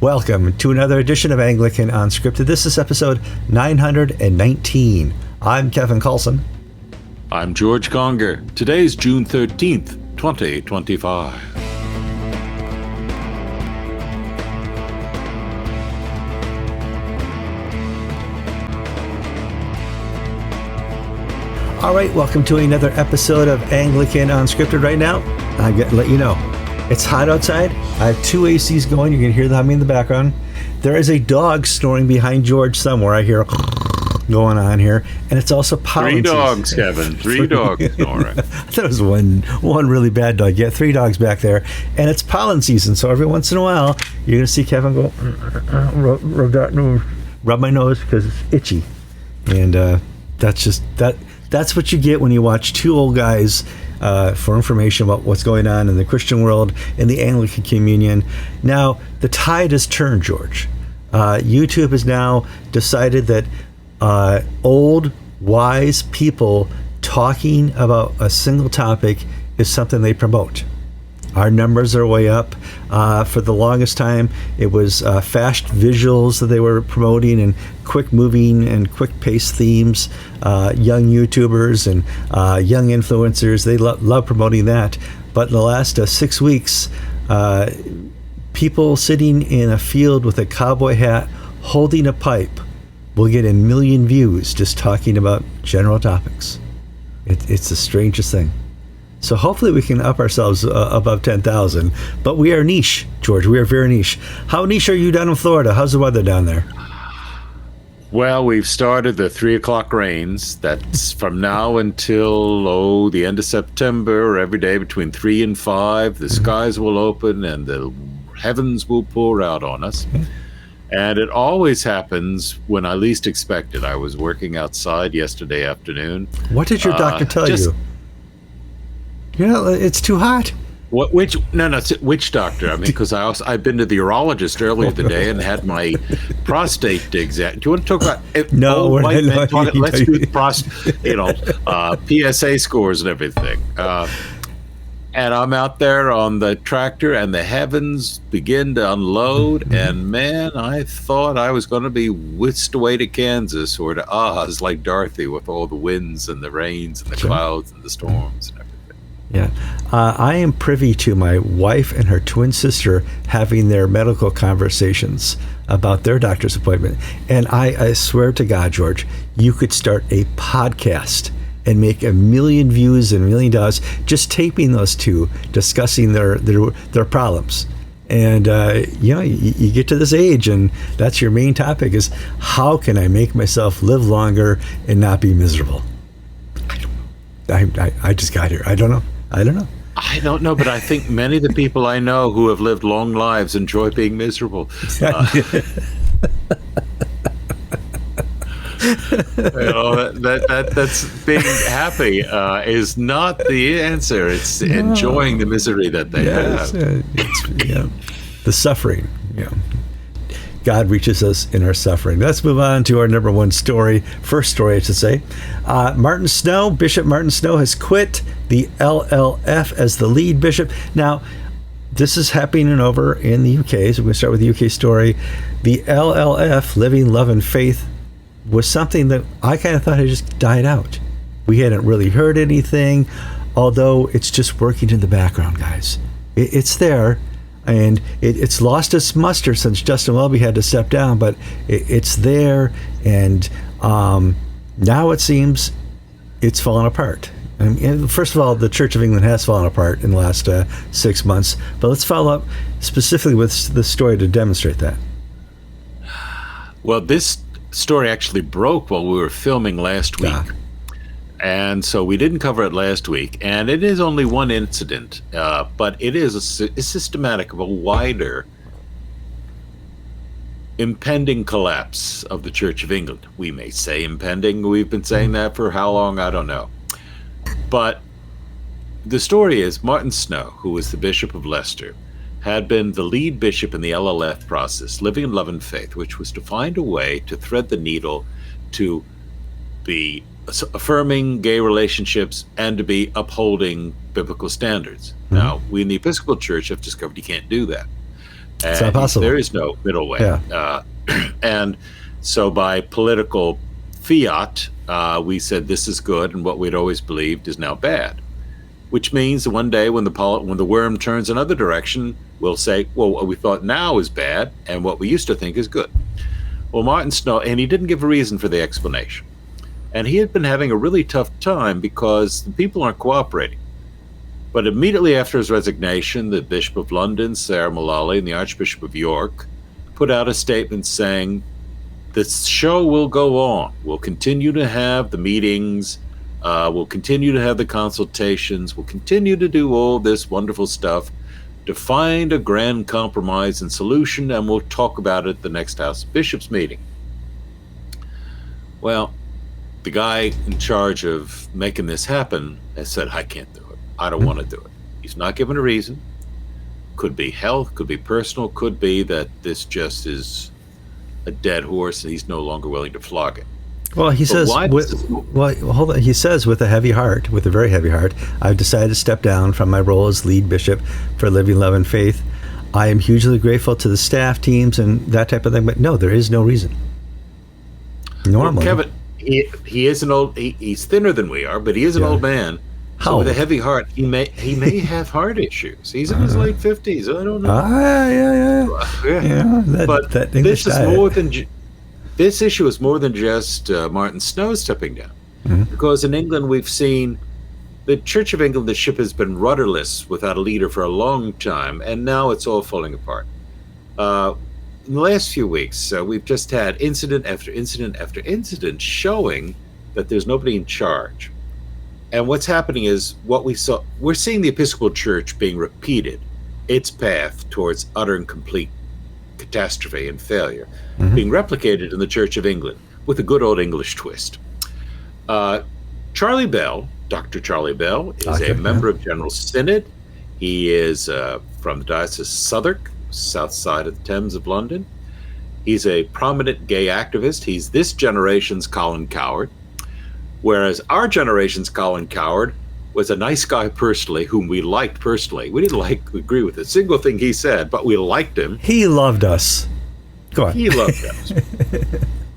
Welcome to another edition of Anglican Unscripted. This is episode 919. I'm Kevin Kallsen. I'm George Conger. Today's June 13th, 2025. All right, welcome to another episode of Anglican Unscripted. Right now, I'm going to let you know, it's hot outside. I have two ACs going. You can hear the humming in the background. There is a dog snoring behind George somewhere. I hear going on here. And it's also pollen Three dogs, season. Kevin. Three dogs snoring. I thought it was one really bad dog. Yeah, three dogs back there. And it's pollen season, so every once in a while, you're going to see Kevin go, rub my nose because it's itchy. And that's what you get when you watch two old guys for information about what's going on in the Christian world, in the Anglican Communion. Now, the tide has turned, George. YouTube has now decided that old, wise people talking about a single topic is something they promote. Our numbers are way up. For the longest time, it was fast visuals that they were promoting and quick moving and quick paced themes. Young YouTubers and young influencers, they love promoting that. But in the last 6 weeks, people sitting in a field with a cowboy hat holding a pipe will get 1 million views just talking about general topics. It's the strangest thing. So hopefully we can up ourselves above 10,000. But we are niche, George. We are very niche. How niche are you down in Florida? How's the weather down there? Well, we've started the 3 o'clock rains. That's from now until, the end of September. Every day between 3 and 5, the skies will open and the heavens will pour out on us. And it always happens when I least expect it. I was working outside yesterday afternoon. What did your doctor tell you? Yeah, it's too hot. Which doctor? I mean, because I've been to the urologist earlier today and had my prostate exam. Do you want to talk about? Let's do the PSA scores and everything. And I'm out there on the tractor, and the heavens begin to unload. And man, I thought I was going to be whisked away to Kansas or to Oz like Dorothy with all the winds and the rains and the clouds and the storms and everything. Yeah, I am privy to my wife and her twin sister having their medical conversations about their doctor's appointment. And I swear to God, George, you could start a podcast and make 1 million views and $1 million just taping those two discussing their problems. And you get to this age, and that's your main topic: is how can I make myself live longer and not be miserable? I just got here. I don't know. I don't know, but I think many of the people I know who have lived long lives enjoy being miserable. That's being happy is not the answer. It's enjoying the misery that they have. The suffering. God reaches us in our suffering. Let's move on to our number one story. First story, I should say. Bishop Martin Snow has quit the LLF as the lead bishop. Now, this is happening over in the UK, so we're going to start with the UK story. The LLF, Living, Love, and Faith, was something that I kind of thought had just died out. We hadn't really heard anything, although it's just working in the background, guys. It's there. And it's lost its muster since Justin Welby had to step down, but it's there, and now it seems it's fallen apart. And first of all, the Church of England has fallen apart in the last 6 months, but let's follow up specifically with the story to demonstrate that. Well, this story actually broke while we were filming last week. And so we didn't cover it last week, and it is only one incident, but it is a systematic of a wider impending collapse of the Church of England. We may say impending. We've been saying that for how long? I don't know. But the story is Martin Snow, who was the Bishop of Leicester, had been the lead bishop in the LLF process, Living in Love and Faith, which was to find a way to thread the needle to be affirming gay relationships and to be upholding biblical standards. Now, we in the Episcopal Church have discovered you can't do that. It's not possible. There is no middle way. Yeah. And so by political fiat, we said this is good, and what we'd always believed is now bad. Which means that one day when the worm turns another direction, we'll say, well, what we thought now is bad, and what we used to think is good. Well, Martin Snow, and he didn't give a reason for the explanation. And he had been having a really tough time because the people aren't cooperating. But immediately after his resignation, the Bishop of London, Sarah Mullally, and the Archbishop of York put out a statement saying, the show will go on. We'll continue to have the meetings. We'll continue to have the consultations. We'll continue to do all this wonderful stuff to find a grand compromise and solution, and we'll talk about it at the next House of Bishops meeting. Well, the guy in charge of making this happen has said, I can't do it. I don't want to do it. He's not given a reason. Could be health, could be personal, could be that this just is a dead horse and he's no longer willing to flog it. Well, he says, hold on. He says with a heavy heart, with a very heavy heart, I've decided to step down from my role as lead bishop for Living Love and Faith. I am hugely grateful to the staff teams and that type of thing, but no, there is no reason. Normally. Well, Kevin, he is an old, he's thinner than we are, but he is an old man. So with a heavy heart, he may have heart issues. He's in his late 50s. I don't know. But this is more than this issue is more than just Martin Snow stepping down, because in England we've seen the Church of England. The ship has been rudderless without a leader for a long time, and now it's all falling apart. In the last few weeks, we've just had incident after incident after incident showing that there's nobody in charge. And what's happening is we're seeing the Episcopal Church being repeated, its path towards utter and complete catastrophe and failure, being replicated in the Church of England with a good old English twist. Charlie Bell, Dr. Charlie Bell, is a member of General Synod. He is from the Diocese of Southwark, south side of the Thames of London. He's a prominent gay activist. He's this generation's Colin Coward. Whereas our generation's Colin Coward was a nice guy personally, whom we liked personally. We didn't agree with a single thing he said, but we liked him. He loved us. Go on. He loved us.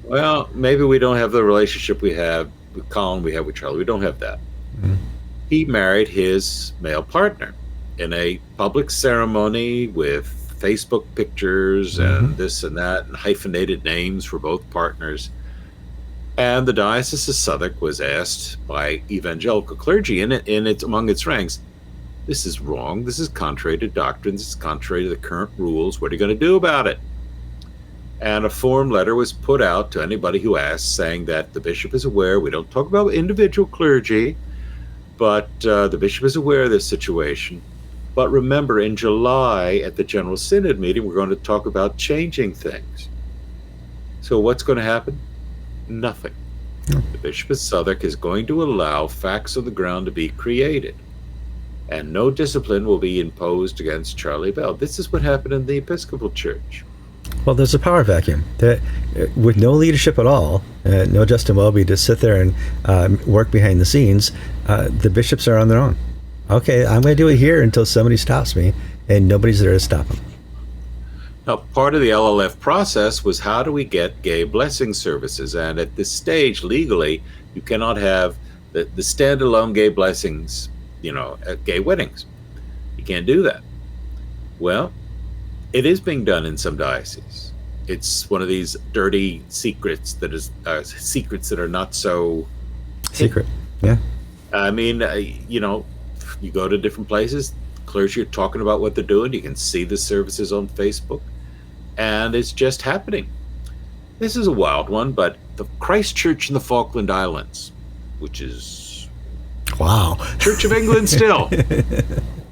Well, maybe we don't have the relationship we have with Colin, we have with Charlie. We don't have that. He married his male partner in a public ceremony with Facebook pictures and this and that, and hyphenated names for both partners. And the Diocese of Southwark was asked by evangelical clergy in its among its ranks, this is wrong, this is contrary to doctrines, it's contrary to the current rules, what are you going to do about it? And a form letter was put out to anybody who asked, saying that the bishop is aware, we don't talk about individual clergy, but the bishop is aware of this situation. But remember, in July at the General Synod meeting, we're going to talk about changing things. So what's going to happen? Nothing. The Bishop of Southwark is going to allow facts on the ground to be created, and no discipline will be imposed against Charlie Bell. This is what happened in the Episcopal Church. Well, there's a power vacuum. With no leadership at all, no Justin Welby to sit there and work behind the scenes, the bishops are on their own. Okay, I'm going to do it here until somebody stops me, and nobody's there to stop them. Now, part of the LLF process was how do we get gay blessing services? And at this stage, legally, you cannot have the standalone gay blessings, at gay weddings. You can't do that. Well, it is being done in some dioceses. It's one of these dirty secrets that is secrets that are not so secret. Yeah. I mean, you go to different places, clergy are talking about what they're doing. You can see the services on Facebook. And it's just happening. This is a wild one, but the Christ Church in the Falkland Islands, which is Church of England still,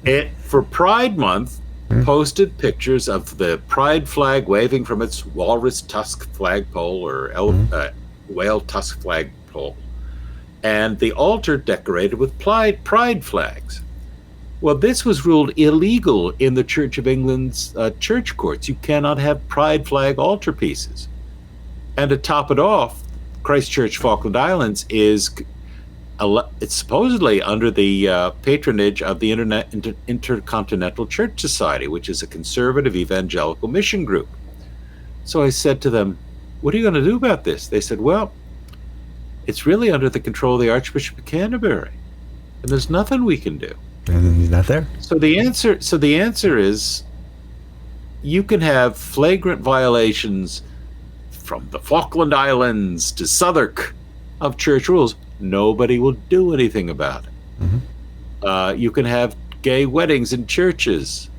it for Pride Month posted pictures of the Pride flag waving from its walrus tusk flagpole or whale tusk flagpole, and the altar decorated with Pride flags. Well, this was ruled illegal in the Church of England's church courts. You cannot have Pride flag altarpieces. And to top it off, Christchurch, Falkland Islands is it's supposedly under the patronage of the Intercontinental Church Society, which is a conservative evangelical mission group. So I said to them, what are you going to do about this? They said, well, it's really under the control of the Archbishop of Canterbury, and there's nothing we can do. And he's not there. So the answer is, you can have flagrant violations from the Falkland Islands to Southwark of church rules. Nobody will do anything about it. Mm-hmm. You can have gay weddings in churches.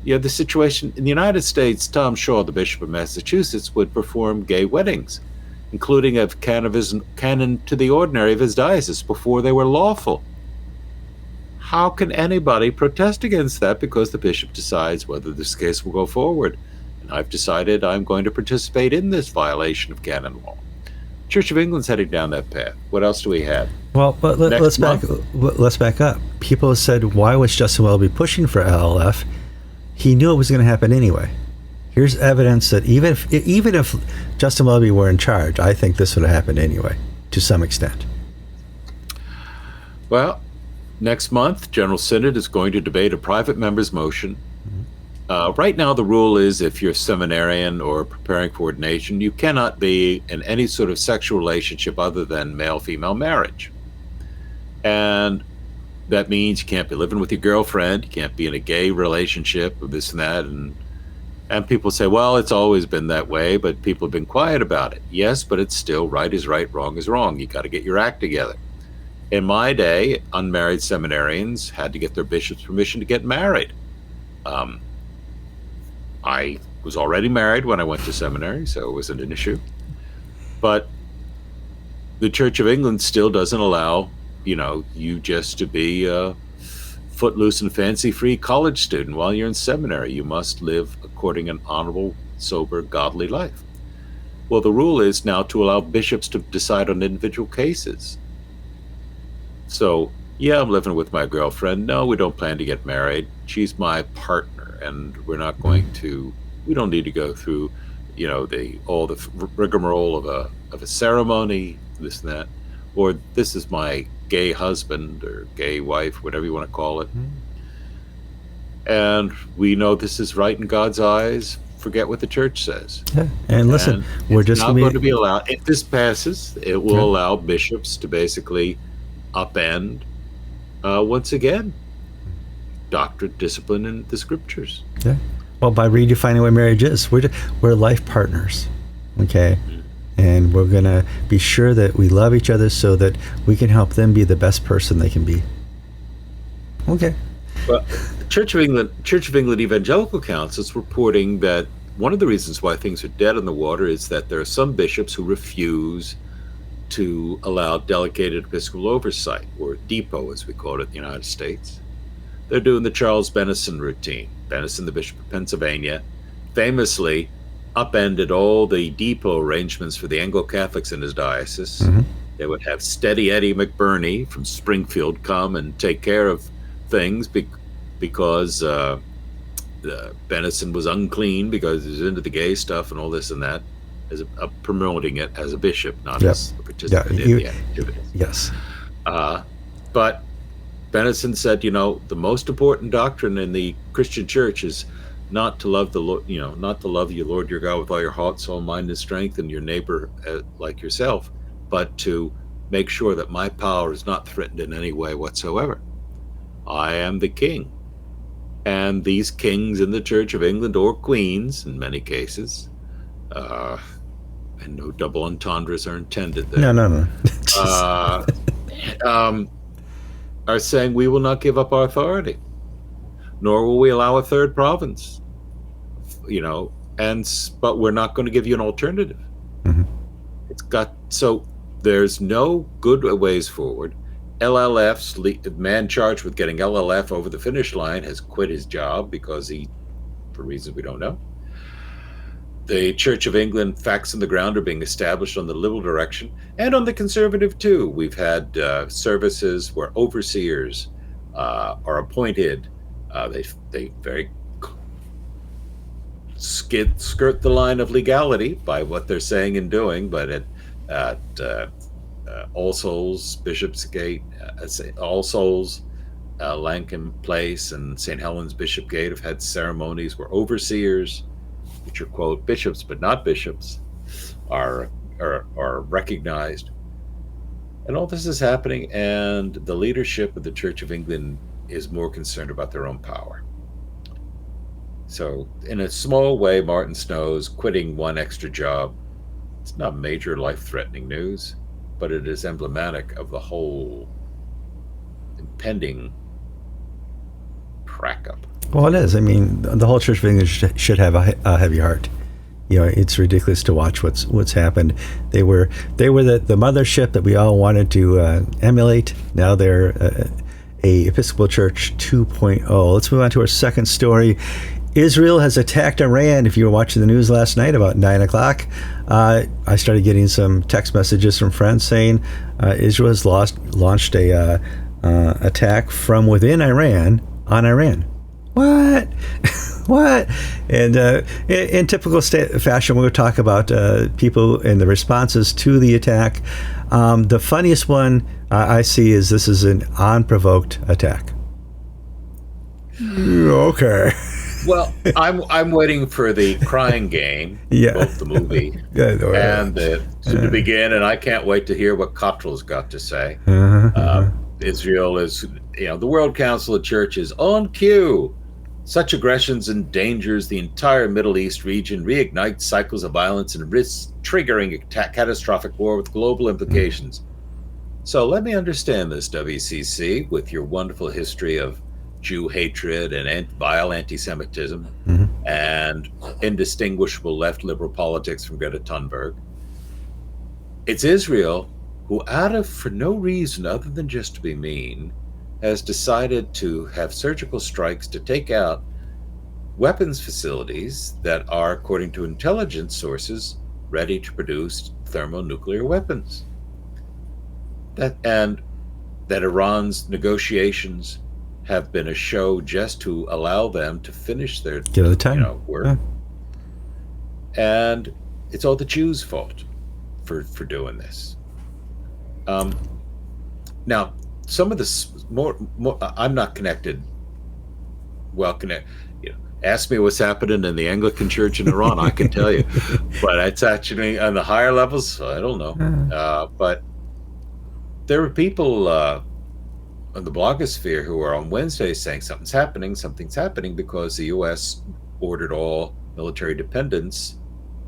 You have the situation in the United States. Tom Shaw, the Bishop of Massachusetts, would perform gay weddings, including a canon to the ordinary of his diocese, before they were lawful. How can anybody protest against that because the bishop decides whether this case will go forward? And I've decided I'm going to participate in this violation of canon law. Church of England's heading down that path. What else do we have? Well, but let's back up. People have said, why was Justin Welby pushing for LLF? He knew it was going to happen anyway. Here's evidence that even if Justin Welby were in charge, I think this would have happened anyway, to some extent. Well, next month, General Synod is going to debate a private member's motion. Right now, the rule is if you're a seminarian or preparing for ordination, you cannot be in any sort of sexual relationship other than male-female marriage. And that means you can't be living with your girlfriend, you can't be in a gay relationship, or this and that. And people say, well, it's always been that way, but people have been quiet about it. Yes, but it's still right is right, wrong is wrong. You got to get your act together. In my day, unmarried seminarians had to get their bishop's permission to get married. I was already married when I went to seminary, so it wasn't an issue. But the Church of England still doesn't allow, you just to be a footloose and fancy-free college student while you're in seminary. You must live according an honorable, sober, godly life. Well, the rule is now to allow bishops to decide on individual cases. So, yeah, I'm living with my girlfriend. No, we don't plan to get married. She's my partner, and we don't need to go through, all the rigmarole of a ceremony, this and that. Or this is my gay husband or gay wife, whatever you want to call it. And we know this is right in God's eyes. Forget what the church says. Yeah. And listen, we're just going to be allowed. If this passes, it will allow bishops to basically upend, once again, doctrine, discipline, and the scriptures. Yeah. Well, by redefining what marriage is, we're life partners. Okay. And we're going to be sure that we love each other so that we can help them be the best person they can be. Okay. Well, Church of England Evangelical Council is reporting that one of the reasons why things are dead in the water is that there are some bishops who refuse to allow delegated episcopal oversight, or depot as we call it in the United States. They're doing the Charles Benison routine. Benison, the Bishop of Pennsylvania, famously upended all the depot arrangements for the Anglo-Catholics in his diocese. Mm-hmm. They would have Steady Eddie McBurney from Springfield come and take care of things because Benison was unclean because he was into the gay stuff and all this and that, as promoting it as a bishop, not as a participant in the activities. Yes. But Benison said, the most important doctrine in the Christian church is not to love the Lord, not to love your Lord your God with all your heart, soul, mind, and strength, and your neighbor like yourself, but to make sure that my power is not threatened in any way whatsoever. I am the king. And these kings in the Church of England, or queens in many cases, and no double entendres are intended there. No. Are saying we will not give up our authority, nor will we allow a third province, but we're not going to give you an alternative. Mm-hmm. So there's no good ways forward. LLF's man charged with getting LLF over the finish line has quit his job because for reasons we don't know. The Church of England facts on the ground are being established on the liberal direction and on the conservative too. We've had services where overseers are appointed. They very skirt the line of legality by what they're saying and doing, but All Souls, Bishopsgate, All Souls, Langham Place, and St. Helens Bishopsgate have had ceremonies where overseers, which are, quote, bishops but not bishops, are recognized. And all this is happening, and the leadership of the Church of England is more concerned about their own power. So in a small way, Martin Snow's quitting one extra job, it's not major life-threatening news, but it is emblematic of the whole impending crack-up. Well, it is. I mean, the whole Church of England should have a heavy heart. You know, it's ridiculous to watch what's happened. They were the mothership that we all wanted to emulate. Now they're a Episcopal Church 2.0. Let's move on to our second story. Israel has attacked Iran. If you were watching the news last night about 9 o'clock, I started getting some text messages from friends saying Israel has launched a attack from within Iran on Iran. What? What? And in typical fashion, we'll talk about people and the responses to the attack. The funniest one I see is this is an unprovoked attack. Okay. Well, I'm waiting for the Crying Game, both the movie and to begin, and I can't wait to hear what Cottrell's got to say. Israel is, the World Council of Churches on cue. Such aggressions endangers the entire Middle East region, reignites cycles of violence, and risks triggering a catastrophic war with global implications. So let me understand this, WCC, with your wonderful history of Jew hatred and vile anti-Semitism and indistinguishable left liberal politics from Greta Thunberg. It's Israel who, for no reason other than just to be mean, has decided to have surgical strikes to take out weapons facilities that are, according to intelligence sources, ready to produce thermonuclear weapons. That Iran's negotiations have been a show just to allow them to finish their work. Yeah. And it's all the Jews' fault for doing this. Now, some of this more I'm not connected. Ask me what's happening in the Anglican Church in Iran, I can tell you. But it's actually on the higher levels, I don't know. But there were people on the blogosphere who are on Wednesday saying something's happening because the U.S. ordered all military dependents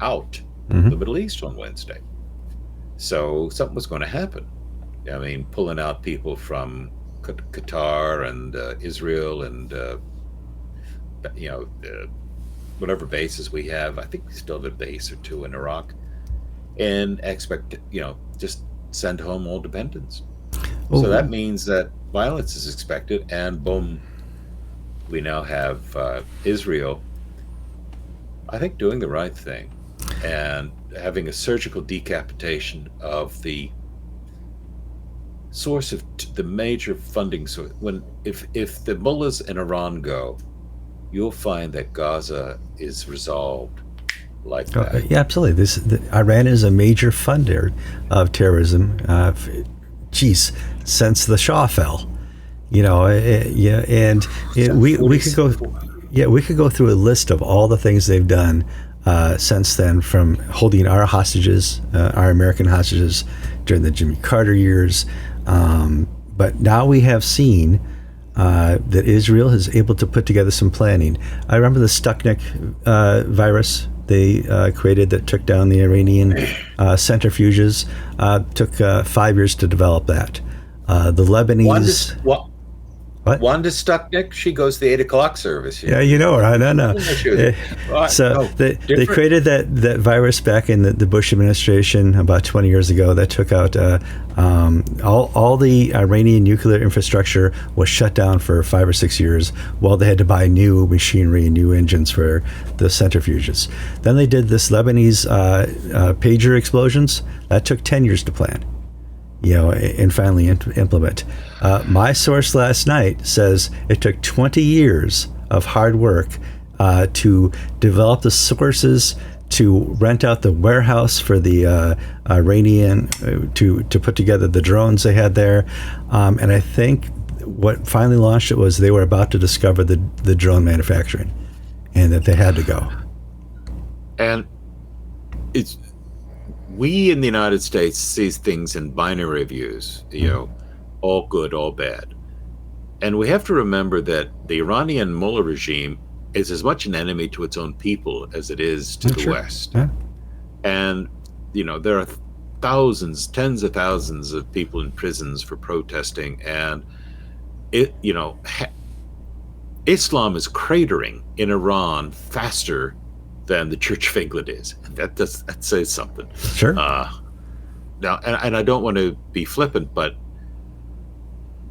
out of the Middle East on Wednesday. So something was going to happen. I mean, pulling out people from Qatar and Israel and whatever bases we have. I think we still have a base or two in Iraq, and just send home all dependents. So that means that violence is expected, and boom, we now have Israel, I think, doing the right thing and having a surgical decapitation of the source of the major funding source. If the mullahs in Iran go, you'll find that Gaza is resolved like that. Yeah, absolutely. Iran is a major funder of terrorism. Since the Shah fell, we could go through a list of all the things they've done since then, from holding our hostages, our American hostages during the Jimmy Carter years. But now we have seen that Israel is able to put together some planning. I remember the Stuxnet virus they created that took down the Iranian centrifuges. Took 5 years to develop that. The Lebanese... What? Wanda Stuxnet, she goes to the 8 o'clock service. Yeah, you know her. I don't know. They created that virus back in the Bush administration about 20 years ago that took out all the Iranian nuclear infrastructure was shut down for 5 or 6 years while they had to buy new machinery and new engines for the centrifuges. Then they did this Lebanese pager explosions. That took 10 years to plan. And finally implement. My source last night says it took 20 years of hard work to develop the sources to rent out the warehouse for the Iranian to put together the drones they had there. And I think what finally launched it was they were about to discover the drone manufacturing, and that they had to go. And we in the United States see things in binary views, all good, all bad. And we have to remember that the Iranian mullah regime is as much an enemy to its own people as it is to the West. Yeah. And, there are thousands, tens of thousands of people in prisons for protesting. And, Islam is cratering in Iran faster than the Church of England is. And that says something. Sure. Now, and I don't want to be flippant, but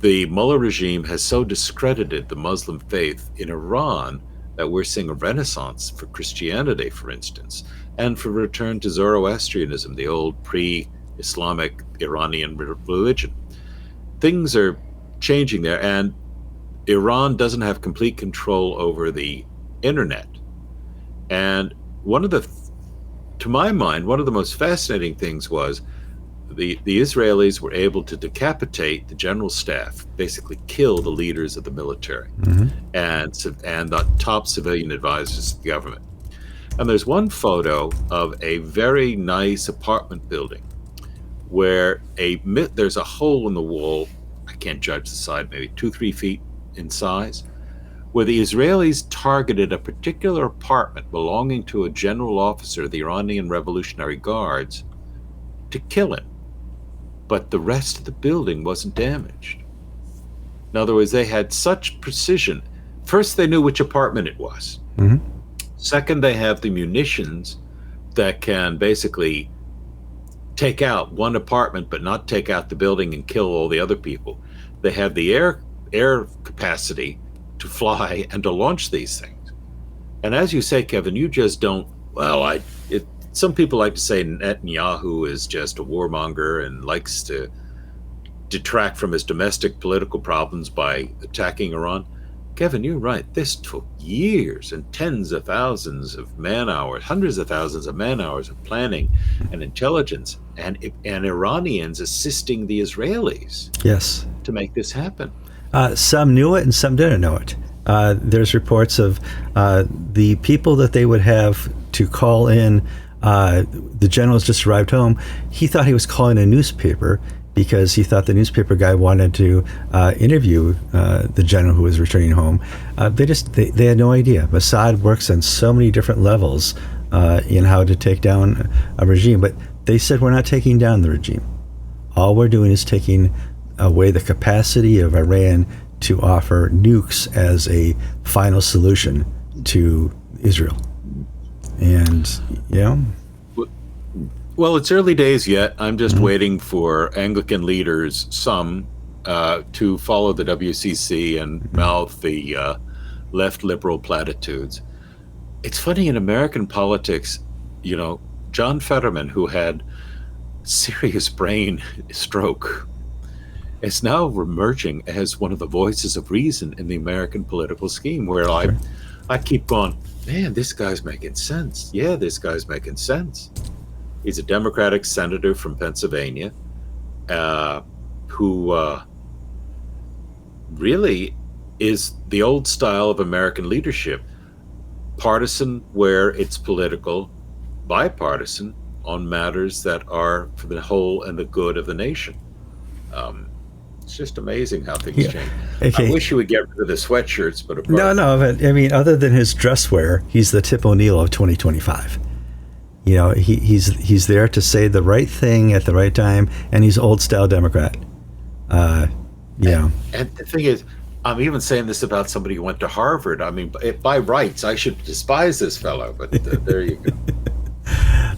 the mullah regime has so discredited the Muslim faith in Iran that we're seeing a renaissance for Christianity, for instance, and for return to Zoroastrianism, the old pre-Islamic Iranian religion. Things are changing there, and Iran doesn't have complete control over the internet. And to my mind, one of the most fascinating things was the Israelis were able to decapitate the general staff, basically kill the leaders of the military, and the top civilian advisors of the government. And there's one photo of a very nice apartment building where there's a hole in the wall. I can't judge the size, maybe 2-3 feet in size, where the Israelis targeted a particular apartment belonging to a general officer of the Iranian Revolutionary Guards to kill him. But the rest of the building wasn't damaged. In other words, they had such precision. First, they knew which apartment it was. Second, they have the munitions that can basically take out one apartment but not take out the building and kill all the other people. They have the air capacity to fly and to launch these things. And as you say, Kevin, you just don't, some people like to say Netanyahu is just a warmonger and likes to detract from his domestic political problems by attacking Iran. Kevin, you're right. This took years and tens of thousands of man-hours, hundreds of thousands of man-hours of planning and intelligence, and Iranians assisting the Israelis to make this happen. Some knew it and some didn't know it. There's reports of the people that they would have to call in. The general's just arrived home. He thought he was calling a newspaper because he thought the newspaper guy wanted to interview the general who was returning home. They had no idea. Mossad works on so many different levels in how to take down a regime. But they said, we're not taking down the regime. All we're doing is taking away the capacity of Iran to offer nukes as a final solution to Israel. And, Well, it's early days yet. I'm just waiting for Anglican leaders, to follow the WCC and mouth the left liberal platitudes. It's funny in American politics, John Fetterman, who had serious brain stroke, is now emerging as one of the voices of reason in the American political scheme, where I keep going, man, this guy's making sense. Yeah, this guy's making sense. He's a Democratic senator from Pennsylvania who really is the old style of American leadership, partisan where it's political, bipartisan on matters that are for the whole and the good of the nation. It's just amazing how things change. Okay. I wish you would get rid of the sweatshirts, but no. But I mean, other than his dress wear, he's the Tip O'Neill of 2025. He's there to say the right thing at the right time, and he's old style Democrat. And the thing is, I'm even saying this about somebody who went to Harvard. I mean, by rights, I should despise this fellow, but there you go.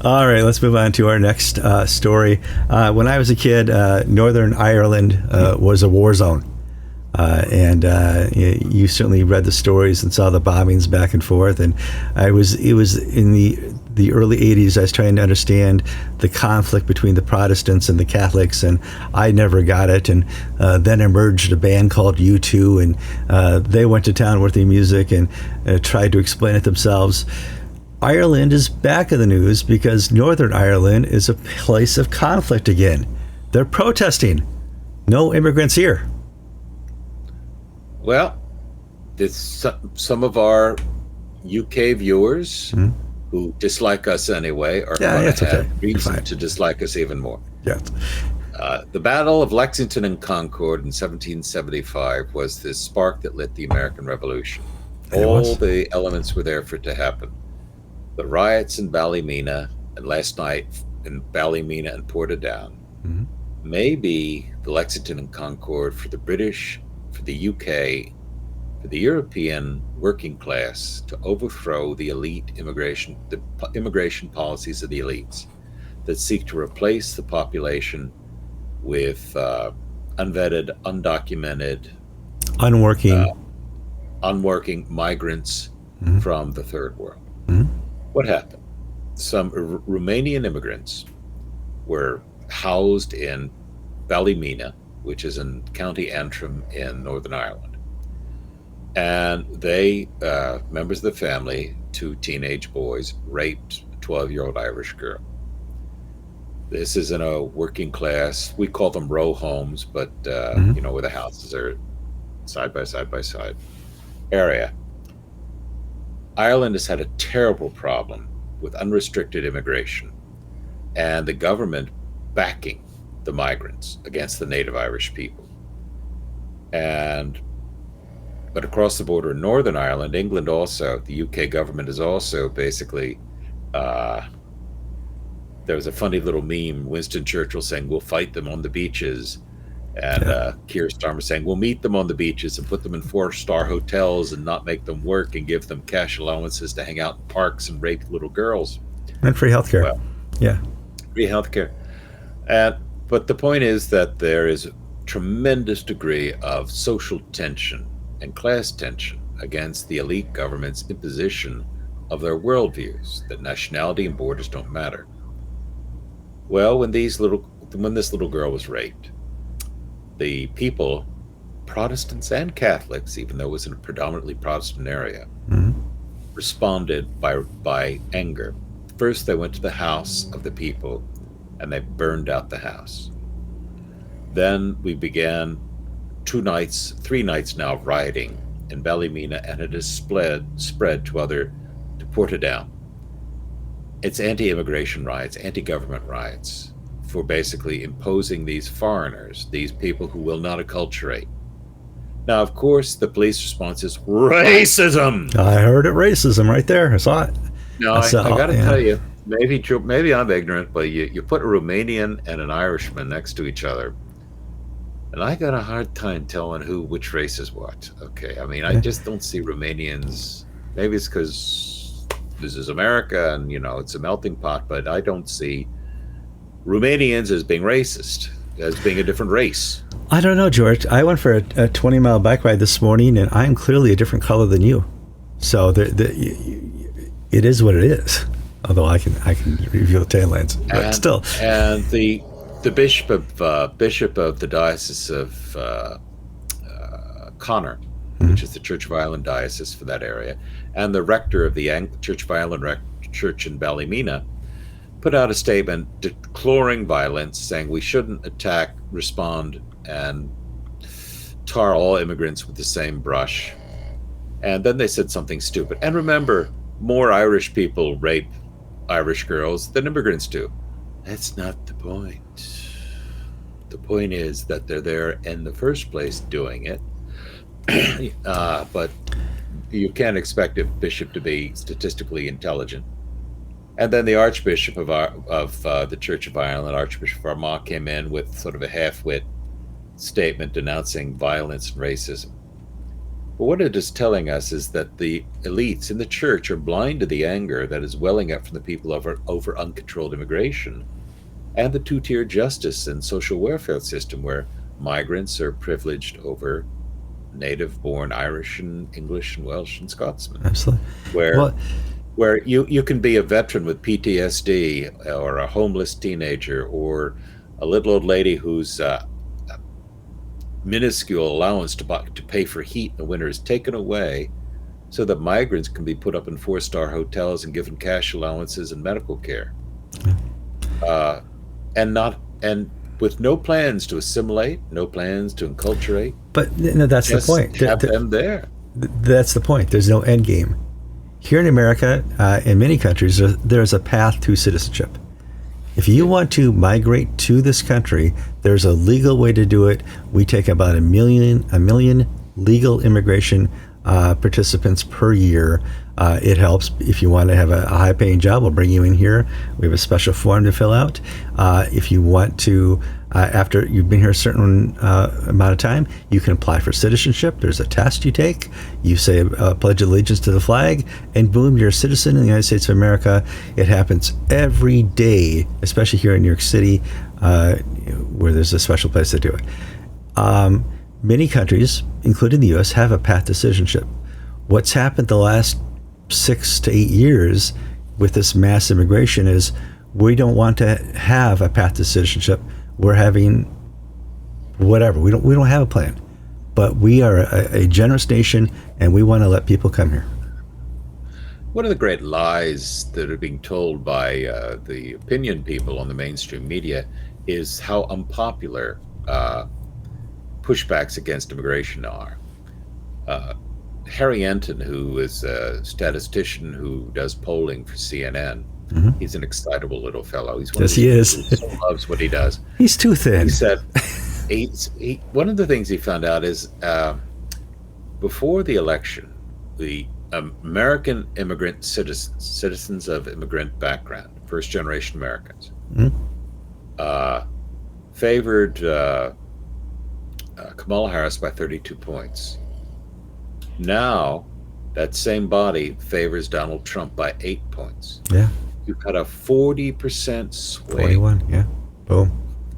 All right, let's move on to our next story. When I was a kid, Northern Ireland was a war zone. And you certainly read the stories and saw the bombings back and forth. And it was in the early 80s, I was trying to understand the conflict between the Protestants and the Catholics, and I never got it. And then emerged a band called U2, and they went to town with their music and tried to explain it themselves. Ireland is back in the news because Northern Ireland is a place of conflict again. They're protesting. No immigrants here. Well, it's some of our UK viewers who dislike us anyway are going to have reason to dislike us even more. Yeah. The Battle of Lexington and Concord in 1775 was the spark that lit the American Revolution. All the elements were there for it to happen. The riots in Ballymena and last night in Ballymena and Portadown, maybe the Lexington and Concord for the British, for the UK, for the European working class to overthrow the elite immigration policies of the elites that seek to replace the population with unvetted, undocumented, unworking migrants from the third world. What happened? Some Romanian immigrants were housed in Ballymena, which is in County Antrim in Northern Ireland. And they, members of the family, 2 teenage boys, raped a 12-year-old Irish girl. This is in a working class, we call them row homes, but where the houses are side by side area. Ireland has had a terrible problem with unrestricted immigration and the government backing the migrants against the native Irish people. But across the border in Northern Ireland, England also, the UK government is also basically, there was a funny little meme, Winston Churchill saying, we'll fight them on the beaches. And Keir Starmer saying, we'll meet them on the beaches and put them in 4-star hotels and not make them work and give them cash allowances to hang out in parks and rape little girls. And free healthcare. Well, free healthcare. But the point is that there is a tremendous degree of social tension and class tension against the elite government's imposition of their worldviews, that nationality and borders don't matter. Well, when this little girl was raped, the people, Protestants and Catholics, even though it was in a predominantly Protestant area, responded by anger. First, they went to the house of the people and they burned out the house. Then we began 3 nights now of rioting in Ballymena, and it has spread to Portadown. It's anti-immigration riots, anti-government riots, for basically imposing these foreigners, these people who will not acculturate. Now, of course, the police response is racism. I heard it, racism right there. I saw it. No, I got to tell you, maybe I'm ignorant, but you put a Romanian and an Irishman next to each other, and I got a hard time telling which race is what. Okay, I mean, I just don't see Romanians. Maybe it's because this is America and, it's a melting pot, but I don't see Romanians as being racist, as being a different race. I don't know, George. I went for a 20-mile bike ride this morning, and I'm clearly a different color than you. So it is what it is. Although I can reveal tailends, but still. And the bishop of the diocese of Conger, which is the Church of Ireland diocese for that area, and the rector of the Church of Ireland Church in Ballymena, put out a statement deploring violence, saying we shouldn't attack, respond, and tar all immigrants with the same brush. And then they said something stupid. And remember, more Irish people rape Irish girls than immigrants do. That's not the point. The point is that they're there in the first place doing it. But you can't expect a bishop to be statistically intelligent. And then the Archbishop of the Church of Ireland, Archbishop Armagh, came in with sort of a half-wit statement denouncing violence and racism. But what it is telling us is that the elites in the church are blind to the anger that is welling up from the people over uncontrolled immigration and the two-tier justice and social welfare system where migrants are privileged over native-born Irish and English and Welsh and Scotsmen. Absolutely. Where you can be a veteran with PTSD or a homeless teenager or a little old lady whose minuscule allowance to pay for heat in the winter is taken away so that migrants can be put up in 4-star hotels and given cash allowances and medical care, and with no plans to assimilate, no plans to enculturate. But that's the point. Have them there. That's the point. There's no end game. Here in America, in many countries, there's a path to citizenship. If you want to migrate to this country, there's a legal way to do it. We take about a million legal immigration participants per year. It helps if you want to have a high-paying job. We'll bring you in here. We have a special form to fill out. If you want to, after you've been here a certain amount of time, you can apply for citizenship. There's a test you take. You say pledge allegiance to the flag, and boom, you're a citizen in the United States of America. It happens every day, especially here in New York City, where there's a special place to do it. Many countries, including the U.S., have a path to citizenship. What's happened the last 6 to 8 years with this mass immigration is we don't want to have a path to citizenship. We're having whatever. We don't have a plan, but we are a generous nation, and we want to let people come here. One of the great lies that are being told by the opinion people on the mainstream media is how unpopular pushbacks against immigration are. Harry Enton, who is a statistician who does polling for CNN, he's an excitable little fellow. He's one yes, he is. Who so loves what he does. He's too thin. He said, one of the things he found out is before the election, the American immigrant citizens of immigrant background, first-generation Americans, favored Kamala Harris by 32 points. Now, that same body favors Donald Trump by 8 points. Yeah. You've got a 40% swing. 41, yeah. Boom.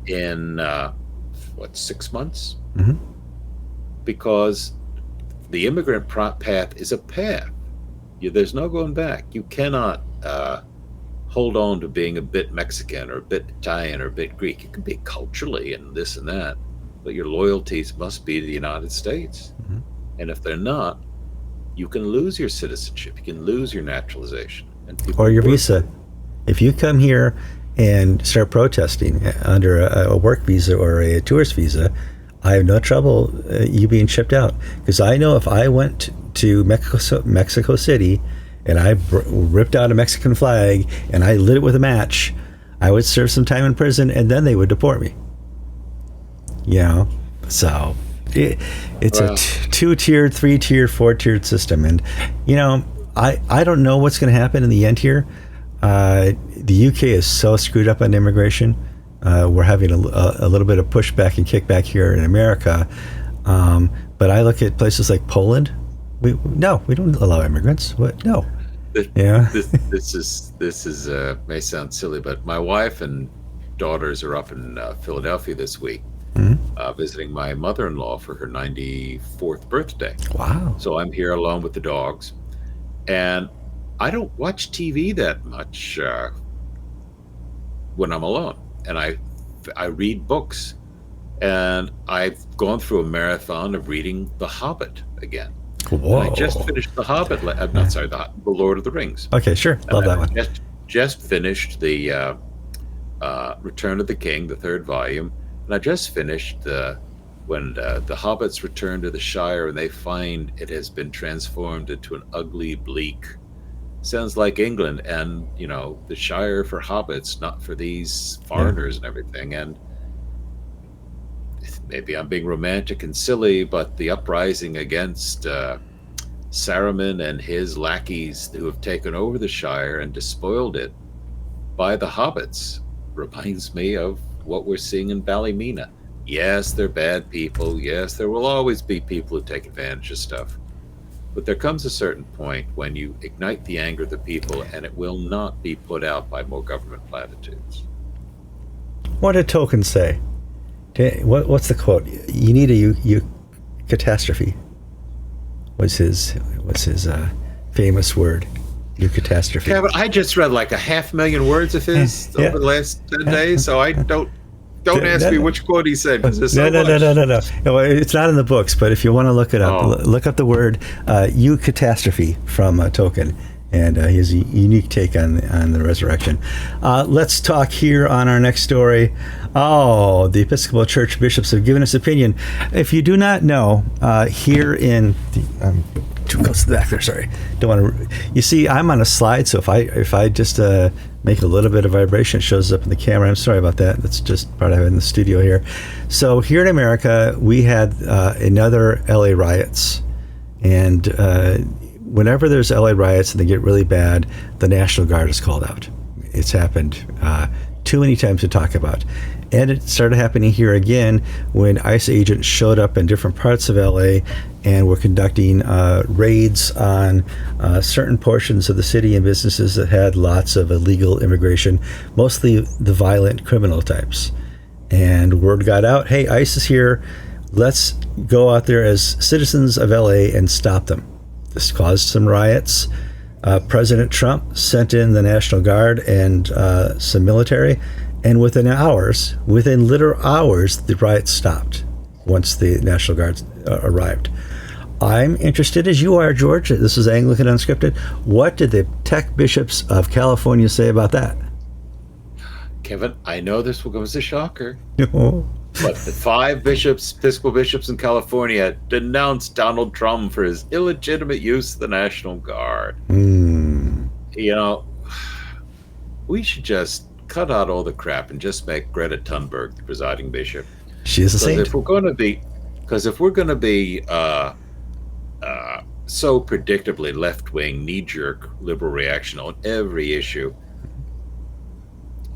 In, 6 months? Mm-hmm. Because the immigrant path is a path. There's no going back. You cannot hold on to being a bit Mexican or a bit Italian or a bit Greek. You can be culturally and this and that, but your loyalties must be to the United States. Mm-hmm. And if they're not, you can lose your citizenship. You can lose your naturalization. Or your visa. If you come here and start protesting under a work visa or a tourist visa, I have no trouble you being shipped out. Because I know if I went to Mexico City and I ripped out a Mexican flag and I lit it with a match, I would serve some time in prison and then they would deport me. So it's a 2-tiered, 3-tiered, 4-tiered system. And, I don't know what's going to happen in the end here. The UK is so screwed up on immigration. We're having a little bit of pushback and kickback here in America. But I look at places like Poland. We don't allow immigrants. What? No. This is may sound silly, but my wife and daughters are up in Philadelphia this week, visiting my mother-in-law for her 94th birthday. Wow. So I'm here alone with the dogs, and I don't watch TV that much when I'm alone, and I read books, and I've gone through a marathon of reading The Hobbit again. Whoa. And I just finished The Hobbit. The Lord of the Rings. Okay, sure. Love that one. Just finished the Return of the King, the 3rd volume, and I just finished when the hobbits return to the Shire and they find it has been transformed into an ugly, bleak, sounds like England, and the Shire for hobbits, not for these foreigners and everything. And maybe I'm being romantic and silly, but the uprising against Saruman and his lackeys who have taken over the Shire and despoiled it by the hobbits reminds me of what we're seeing in Ballymena. Yes, they're bad people. Yes, there will always be people who take advantage of stuff. But there comes a certain point when you ignite the anger of the people, and it will not be put out by more government platitudes. What did Tolkien say? What's the quote? You need a Eucatastrophe. Was his famous word? Eucatastrophe. Yeah, but I just read like 500,000 words of his over the last 10 days, so I don't Don't ask me which quote he said. No. It's not in the books, but if you want to look it up, look up the word Eucatastrophe from Tolkien, and his unique take on the resurrection. Let's talk here on our next story. Oh, the Episcopal Church bishops have given us opinion. If you do not know, here in the too close to the back there. Sorry, don't want to. You see, I'm on a slide, so if I just make a little bit of vibration, it shows up in the camera. I'm sorry about that. That's just part of it in the studio here. So here in America, we had another LA riots, and whenever there's LA riots and they get really bad, the National Guard is called out. It's happened too many times to talk about. And it started happening here again when ICE agents showed up in different parts of LA and were conducting raids on certain portions of the city and businesses that had lots of illegal immigration, mostly the violent criminal types. And word got out, hey, ICE is here. Let's go out there as citizens of LA and stop them. This caused some riots. President Trump sent in the National Guard and some military. And within literal hours, the riots stopped once the National Guard arrived. I'm interested, as you are, George. This is Anglican Unscripted. What did the TEC bishops of California say about that? Kevin, I know this will come as a shocker. No. But the 5 Episcopal bishops in California denounced Donald Trump for his illegitimate use of the National Guard. You know, we should just cut out all the crap and just make Greta Thunberg the presiding bishop. She is a saint. If we're going to be so predictably left-wing, knee-jerk liberal reaction on every issue,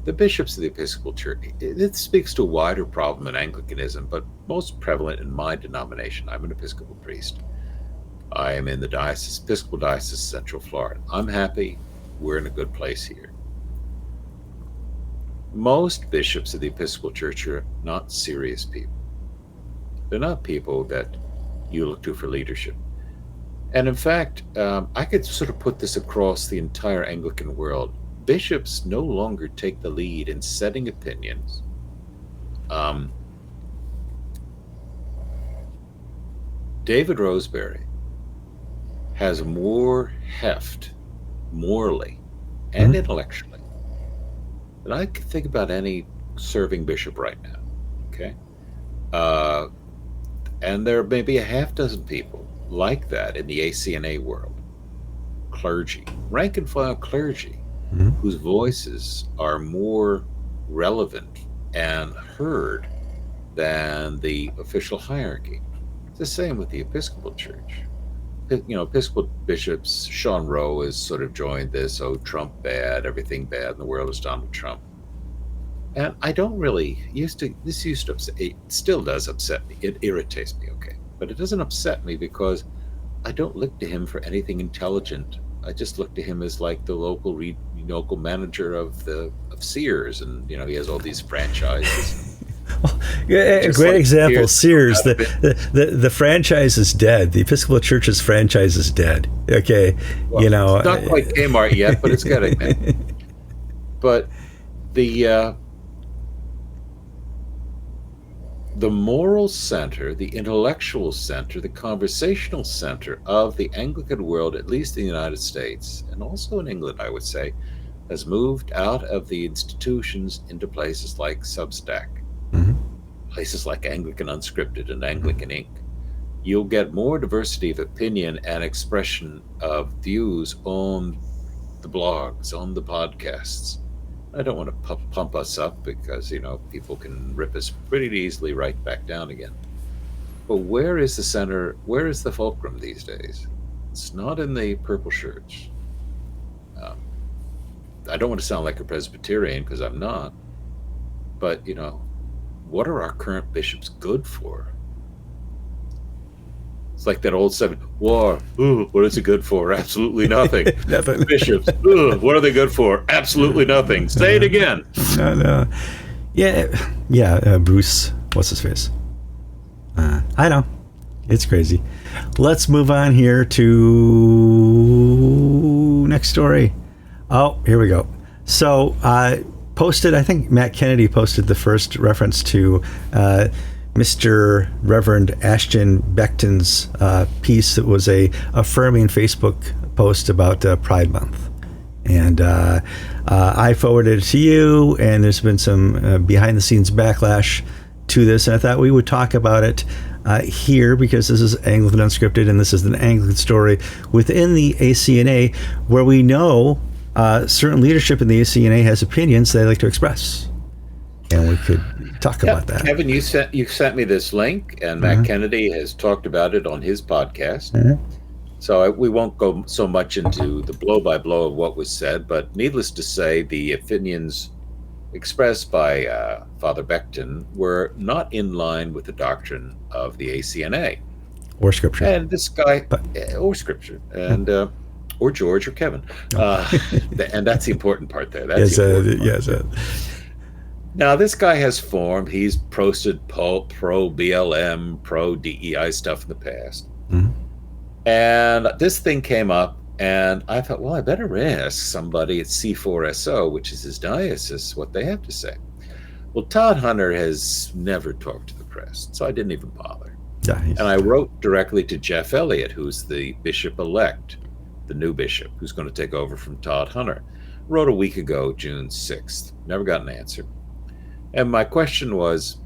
the bishops of the Episcopal Church, it speaks to a wider problem in Anglicanism, but most prevalent in my denomination. I'm an Episcopal priest. I am in the Episcopal Diocese of Central Florida. I'm happy. We're in a good place here. Most bishops of the Episcopal Church are not serious people. They're not people that you look to for leadership. And in fact, I could sort of put this across the entire Anglican world. Bishops no longer take the lead in setting opinions. David Roseberry has more heft, morally and intellectually, than I can think about any serving bishop right now. Okay? And there may be a half dozen people like that in the ACNA world. Clergy, rank and file clergy, whose voices are more relevant and heard than the official hierarchy. It's the same with the Episcopal Church. You know, Episcopal bishops, Sean Rowe has sort of joined this, oh, Trump bad, everything bad in the world is Donald Trump. And I don't really, this used to upset, it still does upset me. It irritates me, okay. But it doesn't upset me because I don't look to him for anything intelligent. I just look to him as like the local manager of Sears, and you know, he has all these franchises. Well, a great example, Sears. The franchise is dead. The Episcopal Church's franchise is dead. Okay, well, you know, it's not quite Kmart yet, but it's getting there. But the moral center, the intellectual center, the conversational center of the Anglican world, at least in the United States, and also in England, I would say, has moved out of the institutions into places like Substack, places like Anglican Unscripted and Anglican Inc. You'll get more diversity of opinion and expression of views on the blogs, on the podcasts. I don't want to pump us up because, you know, people can rip us pretty easily right back down again. But where is the center? Where is the fulcrum these days? It's not in the purple shirts. I don't want to sound like a Presbyterian because I'm not. But, you know, what are our current bishops good for? It's like that old war. Ooh, what is it good for? Absolutely nothing. Nothing. Bishops. Ooh, what are they good for? Absolutely nothing. Say it again. No. Yeah. Bruce, what's his face? I know. It's crazy. Let's move on here to next story. Oh, here we go. So posted, I think Matt Kennedy posted the first reference to Mr. Reverend Ashton Beckton's piece that was a affirming Facebook post about Pride Month. And I forwarded it to you, and there's been some behind-the-scenes backlash to this, and I thought we would talk about it here because this is Anglican Unscripted, and this is an Anglican story within the ACNA, where we know certain leadership in the ACNA has opinions they like to express, and we could talk about that. Kevin, you sent me this link, and Matt Kennedy has talked about it on his podcast. So we won't go so much into the blow-by-blow of what was said, but needless to say, the opinions expressed by Father Beckton were not in line with the doctrine of the ACNA. Or Scripture. And this guy, or Scripture, and or George or Kevin. And that's the important part there. That's Now, this guy has formed, he's posted pro-BLM, pro-DEI stuff in the past. And this thing came up, and I thought, well, I better ask somebody at C4SO, which is his diocese, what they have to say. Well, Todd Hunter has never talked to the press, so I didn't even bother. And I wrote directly to Jeff Elliott, who's the bishop-elect, the new bishop, who's going to take over from Todd Hunter. Wrote a week ago, June 6th. Never got an answer. And my question was,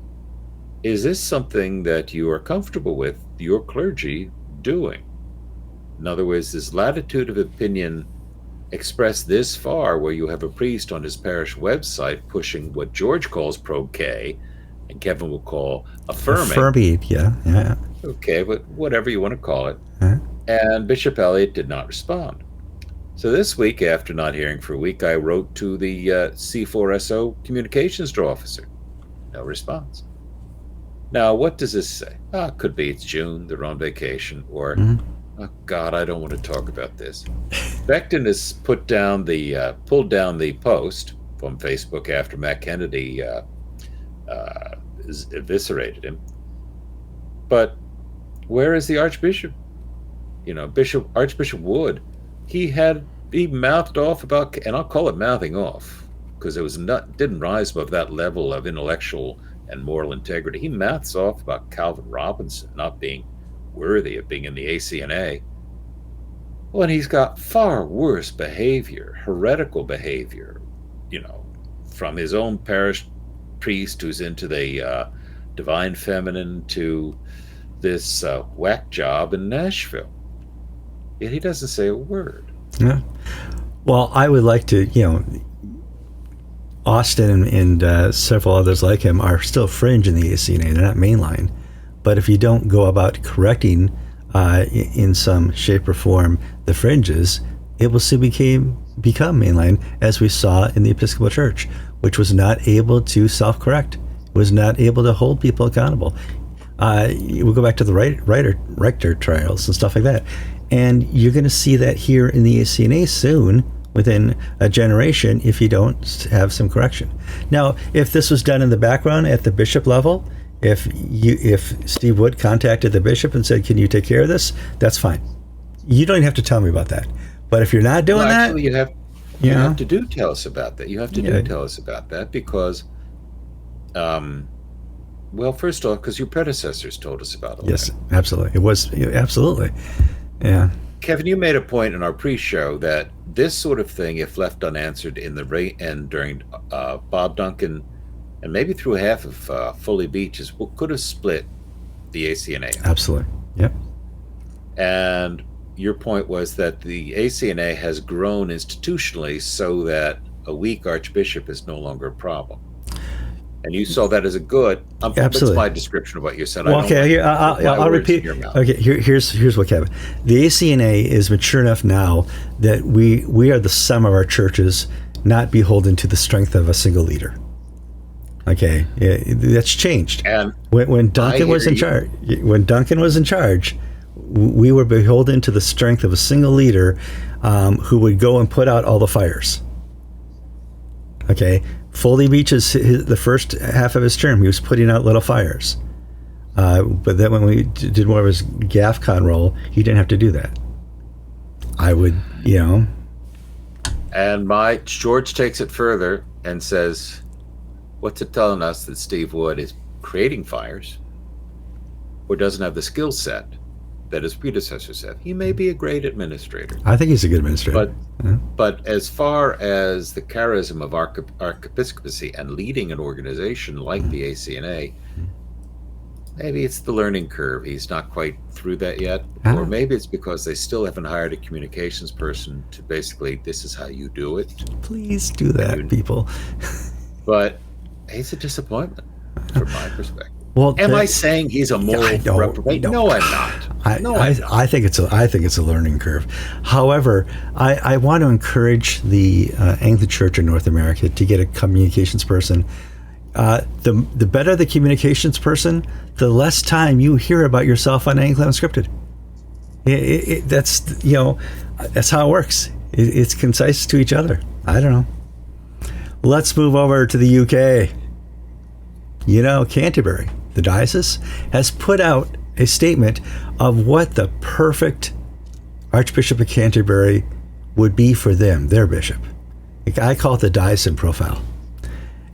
is this something that you are comfortable with your clergy doing? In other words, this latitude of opinion expressed this far, where you have a priest on his parish website pushing what George calls pro-K, and Kevin will call affirming. Affirming, yeah. Okay, but whatever you want to call it. And Bishop Elliott did not respond. So this week, after not hearing for a week, I wrote to the C4SO communications officer. No response. Now, what does this say? It could be it's June, they're on vacation, or oh God, I don't want to talk about this. Beckton has pulled down the post from Facebook after Matt Kennedy eviscerated him. But where is the Archbishop? Archbishop Wood. He mouthed off about, and I'll call it mouthing off, because it didn't rise above that level of intellectual and moral integrity. He mouths off about Calvin Robinson not being worthy of being in the ACNA. Well, and he's got far worse behavior, heretical behavior, from his own parish priest who's into the divine feminine to this whack job in Nashville. Yet he doesn't say a word. Yeah. Well, I would like to, Austin and several others like him are still fringe in the ACNA. They're not mainline. But if you don't go about correcting in some shape or form the fringes, it will soon become mainline, as we saw in the Episcopal Church, which was not able to self-correct, was not able to hold people accountable. We'll go back to the rector trials and stuff like that. And you're going to see that here in the ACNA soon, within a generation, if you don't have some correction. Now, if this was done in the background at the bishop level, if Steve Wood contacted the bishop and said, "Can you take care of this?" That's fine. You don't even have to tell me about that. But if you're not doing that, you have to tell us about that. You have to tell us about that because, well, first off, because your predecessors told us about it. Yes, absolutely. It was absolutely. Yeah. Kevin, you made a point in our pre-show that this sort of thing, if left unanswered in the and during Bob Duncan, and maybe through half of Foley Beaches, could have split the ACNA. Absolutely. Yep. And your point was that the ACNA has grown institutionally so that a weak archbishop is no longer a problem. And you saw that as a good. Absolutely. That's my description of what you said. Well, I'll repeat. Okay, here's what, Kevin. The ACNA is mature enough now that we are the sum of our churches, not beholden to the strength of a single leader. Okay, that's changed. And when Duncan was in charge, we were beholden to the strength of a single leader who would go and put out all the fires. Okay. Foley Beach is the first half of his term. He was putting out little fires. But then when we did more of his GAFCON role, he didn't have to do that. I would, And George takes it further and says, what's it telling us that Steve Wood is creating fires or doesn't have the skill set that his predecessors have? He may be a great administrator. I think he's a good administrator. But as far as the charism of archiepiscopacy and leading an organization like the ACNA, maybe it's the learning curve. He's not quite through that yet. Or maybe it's because they still haven't hired a communications person to basically, this is how you do it. Please do that, people. But he's a disappointment from my perspective. Well, am I saying he's a moral reprobate? No, I'm not. I think it's a learning curve. However, I want to encourage the Anglican Church in North America to get a communications person. The better the communications person, the less time you hear about yourself on Anglican Unscripted. That's how it works. It's concise to each other. I don't know. Let's move over to the UK. Canterbury, the diocese, has put out a statement of what the perfect Archbishop of Canterbury would be for them, their bishop. I call it the diocesan profile.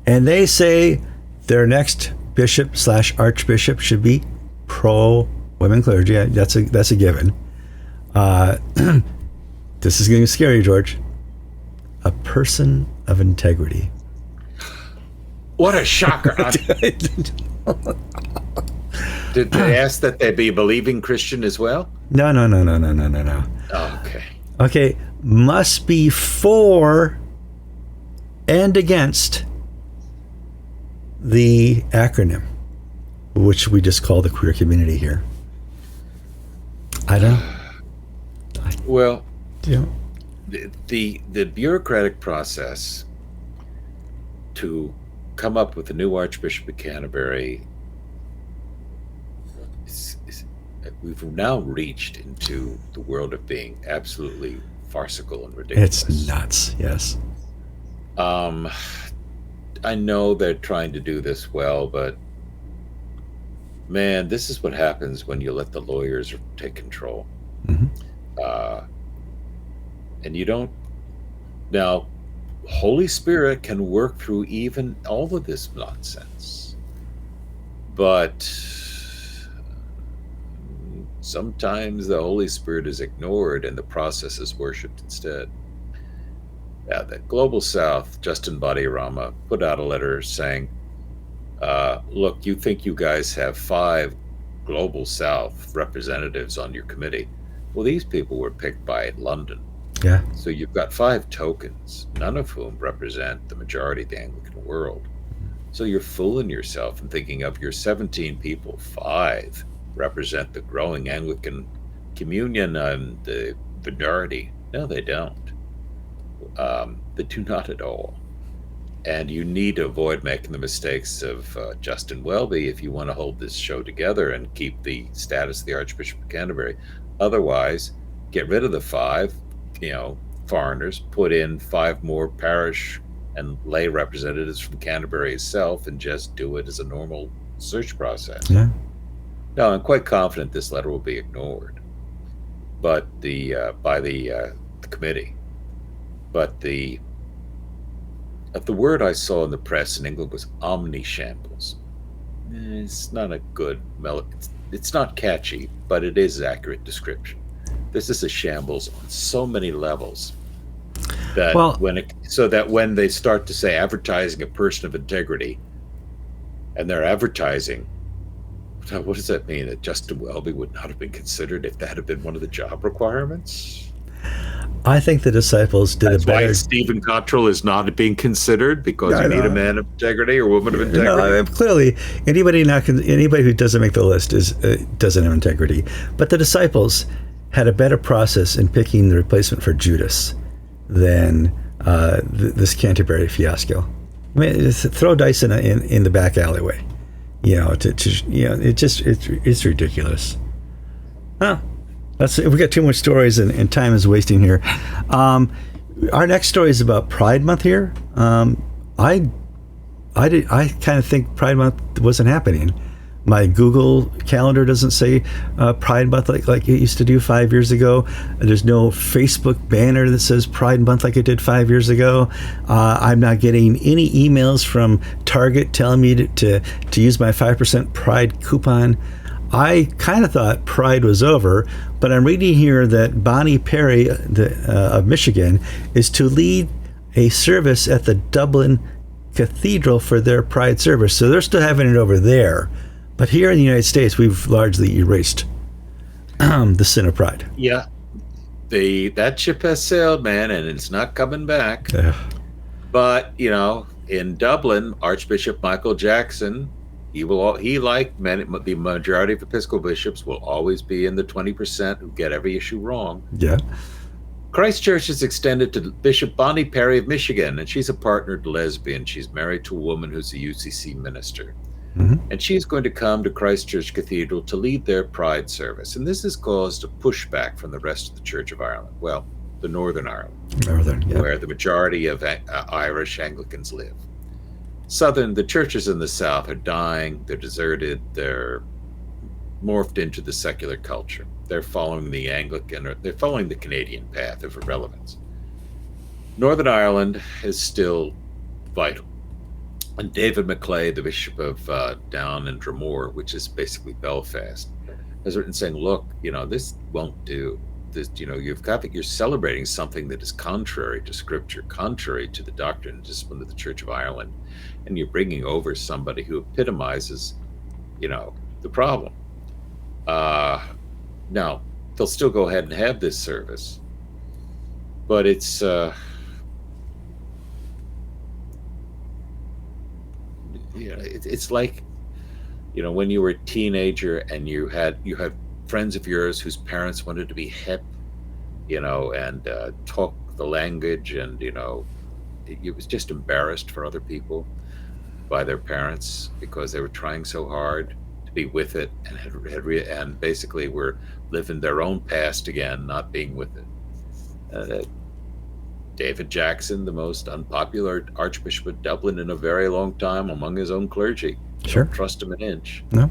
And they say their next bishop/archbishop should be pro-women clergy. That's a given. This is going to be scary, George. A person of integrity. What a shocker. Did they ask that they be a believing Christian as well? No. Oh, okay. Okay, must be for and against the acronym, which we just call the queer community here. I don't know. Well, the bureaucratic process to come up with a new Archbishop of Canterbury, we've now reached into the world of being absolutely farcical and ridiculous. It's nuts, yes. I know they're trying to do this well, but man, this is what happens when you let the lawyers take control. Mm-hmm. And you don't. Now, Holy Spirit can work through even all of this nonsense, but sometimes the Holy Spirit is ignored and the process is worshipped instead. Yeah, the Global South, Justin Badiarama, put out a letter saying, look, you think you guys have 5 Global South representatives on your committee. Well, these people were picked by London. Yeah. So you've got 5 tokens, none of whom represent the majority of the Anglican world. So you're fooling yourself and thinking of your 17 people, 5 represent the growing Anglican Communion and the minority. No, they don't. They do not at all. And you need to avoid making the mistakes of Justin Welby if you want to hold this show together and keep the status of the Archbishop of Canterbury. Otherwise, get rid of the 5, foreigners, put in 5 more parish and lay representatives from Canterbury itself, and just do it as a normal search process. Yeah. No, I'm quite confident this letter will be ignored, but by the committee. But the word I saw in the press in England was omnishambles. It's not a good it's not catchy, but it is an accurate description. This is a shambles on so many levels that when they start to say advertising a person of integrity, and they're advertising, what does that mean? That Justin Welby would not have been considered if that had been one of the job requirements? I think the disciples did That's a better. Why Stephen Cottrell is not being considered, because you need a man of integrity or woman of integrity. Clearly, anybody who doesn't make the list doesn't have integrity. But the disciples had a better process in picking the replacement for Judas than this Canterbury fiasco. I mean, just throw dice in the back alleyway. It's ridiculous. Huh. We got too much stories and time is wasting here. Our next story is about Pride Month here. I kind of think Pride Month wasn't happening, My Google Calendar doesn't say Pride Month like it used to do 5 years ago. There's no Facebook banner that says Pride Month like it did 5 years ago. I'm not getting any emails from Target telling me to use my 5% Pride coupon. I kind of thought Pride was over, but I'm reading here that Bonnie Perry of Michigan is to lead a service at the Dublin Cathedral for their Pride service. So they're still having it over there. But here in the United States, we've largely erased the sin of pride. Yeah. That ship has sailed, man, and it's not coming back. But, in Dublin, Archbishop Michael Jackson, the majority of Episcopal bishops will always be in the 20% who get every issue wrong. Yeah. Christchurch is extended to Bishop Bonnie Perry of Michigan, and she's a partnered lesbian. She's married to a woman who's a UCC minister. Mm-hmm. And she's going to come to Christchurch Cathedral to lead their Pride service. And this has caused a pushback from the rest of the Church of Ireland. Well, the Northern Ireland, where the majority of Irish Anglicans live. The churches in the South are dying, they're deserted, they're morphed into the secular culture. They're following the the Canadian path of irrelevance. Northern Ireland is still vital. And David Macleay, the Bishop of Down and Dromore, which is basically Belfast, has written saying, look, this won't do. This, you're celebrating something that is contrary to Scripture, contrary to the doctrine and discipline of the Church of Ireland, and you're bringing over somebody who epitomizes, the problem. Now, they'll still go ahead and have this service, but it's... it's like, when you were a teenager and you had friends of yours whose parents wanted to be hip, and talk the language, and it was just embarrassed for other people by their parents because they were trying so hard to be with it and basically were living their own past again, not being with it. David Jackson, the most unpopular Archbishop of Dublin in a very long time among his own clergy. Sure. Don't trust him an inch. No.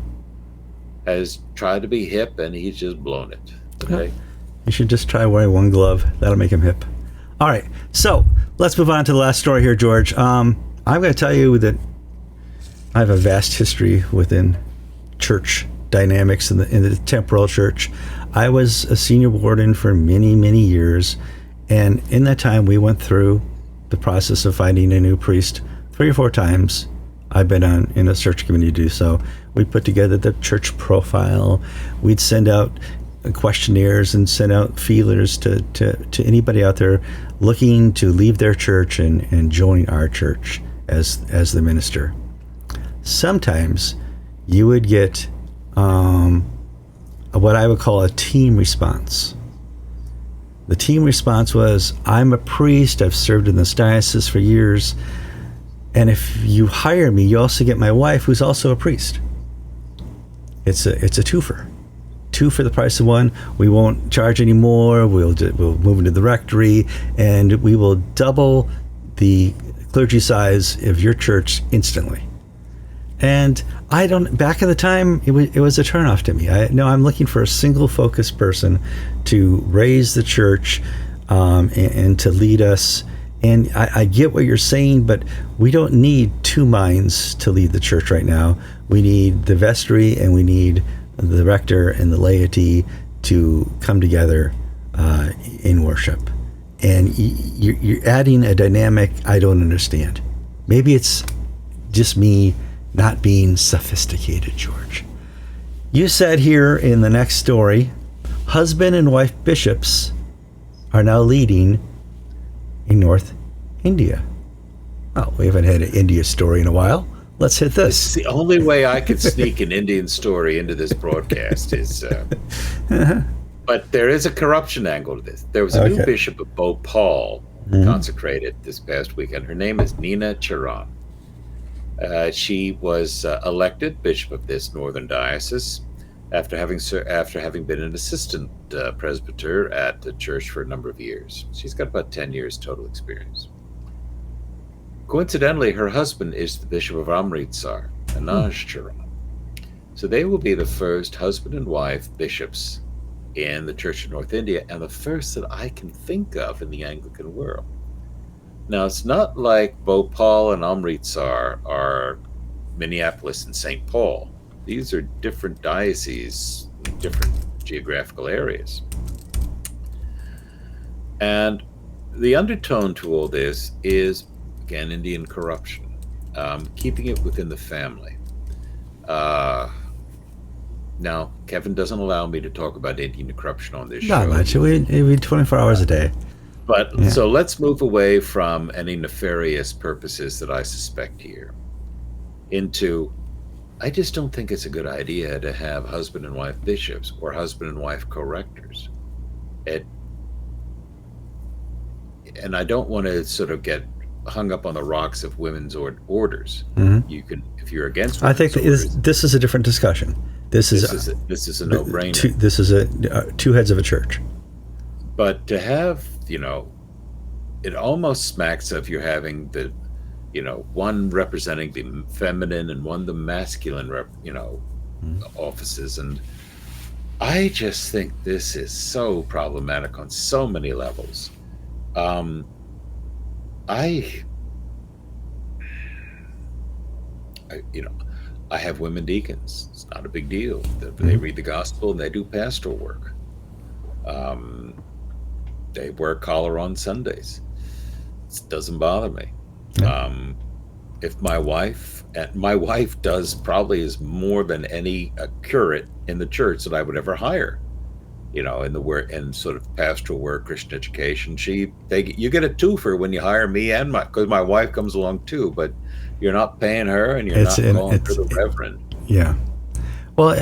Has tried to be hip, and he's just blown it. Okay. You should just try wearing one glove. That'll make him hip. All right. So let's move on to the last story here, George. I'm going to tell you that I have a vast history within church dynamics in the temporal church. I was a senior warden for many, many years. And in that time, we went through the process of finding a new priest 3 or 4 times. I've been in a search committee to do so. We put together the church profile. We'd send out questionnaires and send out feelers to anybody out there looking to leave their church and join our church as the minister. Sometimes you would get what I would call a team response. The team response was, I'm a priest, I've served in this diocese for years, and if you hire me, you also get my wife, who's also a priest. It's a twofer. 2 for the price of 1. We won't charge any more. We'll move into the rectory, and we will double the clergy size of your church instantly. And back at the time, it was a turnoff to me. I'm looking for a single focused person to raise the church and to lead us. And I get what you're saying, but we don't need 2 minds to lead the church right now. We need the vestry, and we need the rector and the laity to come together in worship. And you're adding a dynamic I don't understand. Maybe it's just me not being sophisticated, George. You said here in the next story, husband and wife bishops are now leading in North India. Oh, we haven't had an India story in a while. Let's hit this. It's the only way I could sneak an Indian story into this broadcast is... But there is a corruption angle to this. There was a new bishop of Bhopal consecrated this past weekend. Her name is Nina Charan. She was elected bishop of this northern diocese after having been an assistant presbyter at the church for a number of years. She's got about 10 years total experience. Coincidentally, her husband is the bishop of Amritsar, Anaj Charan. So they will be the first husband and wife bishops in the Church of North India, and the first that I can think of in the Anglican world. Now, it's not like Bhopal and Amritsar are Minneapolis and St. Paul. These are different dioceses, different geographical areas. And the undertone to all this is, again, Indian corruption, keeping it within the family. Now, Kevin doesn't allow me to talk about Indian corruption on this show. Not much. We 24 hours a day. But so let's move away from any nefarious purposes that I suspect here into, I just don't think it's a good idea to have husband and wife bishops or husband and wife co-rectors. And I don't want to sort of get hung up on the rocks of women's orders. Mm-hmm. You can, if you're against women's orders, this is a different discussion. This is a no-brainer. This is two heads of a church. But to have, it almost smacks of you're having the, one representing the feminine and one the masculine, offices. And I just think this is so problematic on so many levels. I have women deacons. It's not a big deal. They read the gospel and they do pastoral work. They wear collar on Sundays. It doesn't bother me. If my wife does probably is more than any curate in the church that I would ever hire. In the work and sort of pastoral work, Christian education, you get a twofer when you hire me and because my wife comes along too, but you're not paying her and you're not going for the reverend. Yeah. Well,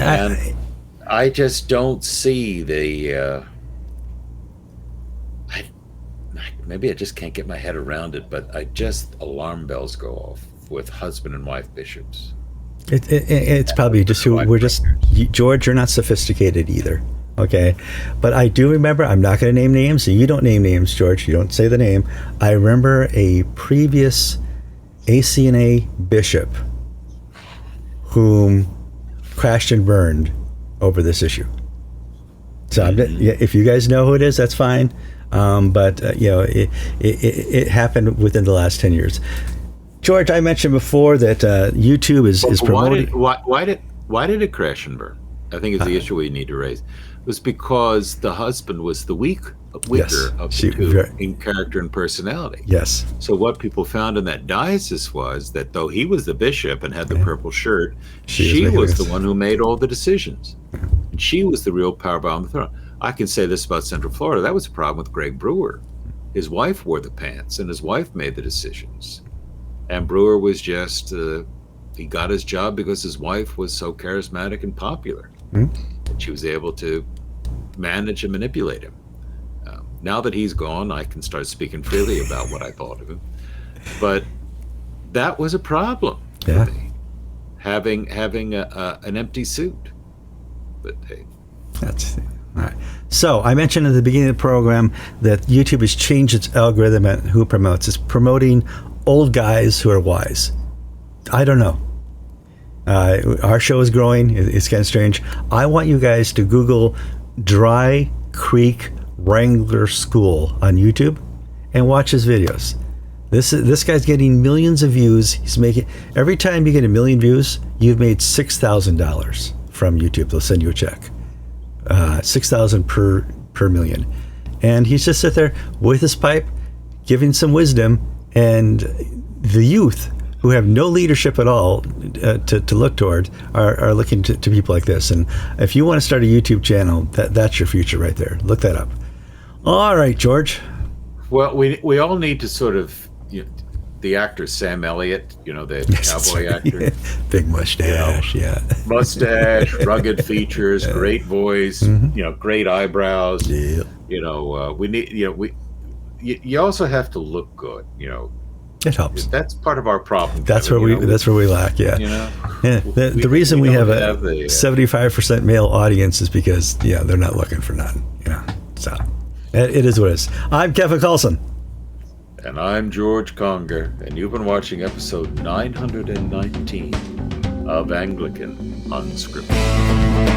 I just don't see the. Maybe I just can't get my head around it, but alarm bells go off with husband and wife bishops. It's probably just George, you're not sophisticated either. Okay, but I do remember, I'm not going to name names, and you don't name names, George, you don't say the name. I remember a previous ACNA bishop whom crashed and burned over this issue. So if you guys know who it is, that's fine. But it happened within the last 10 years. George, I mentioned before that YouTube is promoting. Why did it crash and burn? I think it's the issue we need to raise. It was because the husband was the weaker of the two in character and personality. Yes. So what people found in that diocese was that though he was the bishop and had the purple shirt, she was the one who made all the decisions. And she was the real power on the throne. I can say this about Central Florida. That was a problem with Greg Brewer. His wife wore the pants and his wife made the decisions. And Brewer was just, he got his job because his wife was so charismatic and popular. And she was able to manage and manipulate him. Now that he's gone, I can start speaking freely about what I thought of him. But that was a problem for me, having an empty suit. But hey, that's all right. So I mentioned at the beginning of the program that YouTube has changed its algorithm and who promotes. It's promoting old guys who are wise. I don't know. Our show is growing. It's kind of strange. I want you guys to Google Dry Creek Wrangler School on YouTube and watch his videos. This guy's getting millions of views. He's making, every time you get 1 million views, you've made $6,000 from YouTube. They'll send you a check. $6,000 per million. And he's just sit there with his pipe, giving some wisdom, and the youth who have no leadership at all to look toward are looking to people like this. And if you want to start a YouTube channel, that's your future right there. Look that up. All right, George. Well, we all need to sort of, the actor Sam Elliott, the cowboy actor. Big mustache, mustache, rugged features, great voice, great eyebrows. Yeah. We need, you also have to look good, It helps. That's part of our problem. That's where we lack. Yeah. The reason we have a 75% male audience is because they're not looking for none. So it is what it is. I'm Kevin Kallsen. And I'm George Conger, and you've been watching episode 919 of Anglican Unscripted.